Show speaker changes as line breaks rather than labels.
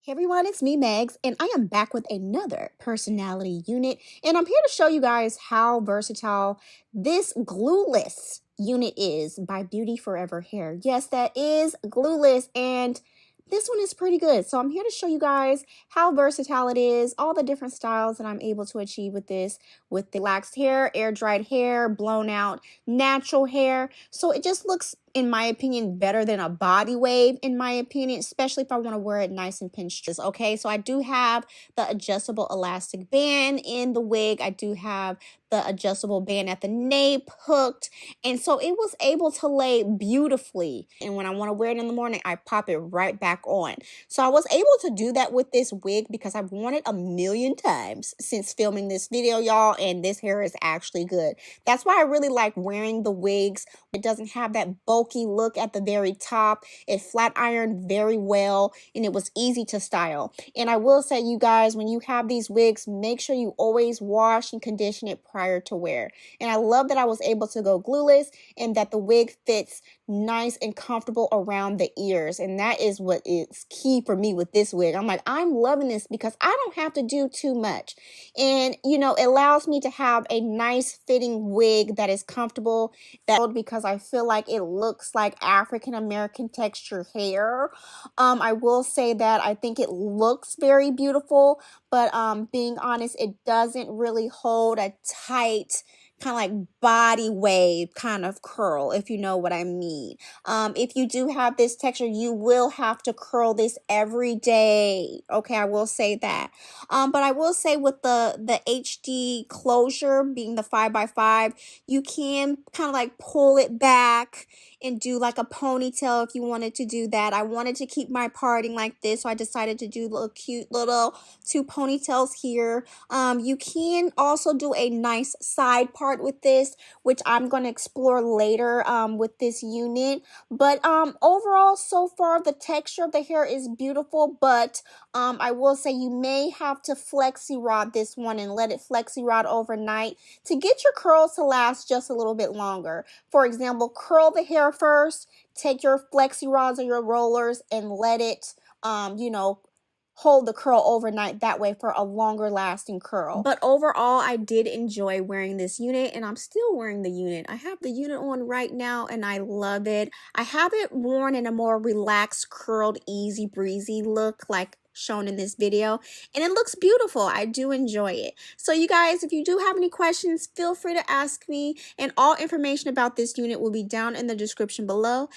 Hey everyone, it's me, Megs, and I am back with another personality unit. And I'm here to show you guys how versatile this Glueless unit is by BeautyForever Hair. Yes, that is Glueless, and this one is pretty good. So I'm here to show you guys how versatile it is, all the different styles that I'm able to achieve with this, with the relaxed hair, air dried hair, blown out natural hair. So it just looks, in my opinion, better than a body wave, in my opinion, especially if I want to wear it nice and pinched. Okay, so I do have the adjustable elastic band in the wig. I do have the adjustable band at the nape hooked, and so it was able to lay beautifully. And when I want to wear it in the morning, I pop it right back on. So I was able to do that with this wig because I've worn it a million times since filming this video, y'all, and this hair is actually good. That's why I really like wearing the wigs. It doesn't have that bulky look at the very top. It flat ironed very well, and it was easy to style. And I will say, you guys, when you have these wigs, make sure you always wash and condition it prior to wear. And I love that I was able to go glueless and that the wig fits nice and comfortable around the ears. And that is what is key for me with this wig. I'm like, I'm loving this because I don't have to do too much. And, you know, it allows me to have a nice fitting wig that is comfortable, because I feel like it looks like African American texture hair. I will say that I think it looks very beautiful, but being honest, it doesn't really hold a tight kind of like body wave kind of curl, if you know what I mean. If you do have this texture, you will have to curl this every day. Okay, I will say that. But I will say with the HD closure being the 5x5, you can kind of like pull it back and do like a ponytail if you wanted to do that. I wanted to keep my parting like this, so I decided to do little cute little two ponytails here. You can also do a nice side part with this, which I'm going to explore later with this unit. But overall, so far, the texture of the hair is beautiful, but I will say you may have to flexi rod this one and let it flexi rod overnight to get your curls to last just a little bit longer. For example, curl the hair first, take your flexi rods or your rollers and let it, you know, hold the curl overnight, that way for a longer lasting curl. But overall, I did enjoy wearing this unit, and I'm still wearing the unit. I have the unit on right now and I love it. I have it worn in a more relaxed, curled, easy breezy look like shown in this video, and it looks beautiful. I do enjoy it. So you guys, if you do have any questions, feel free to ask me, and all information about this unit will be down in the description below.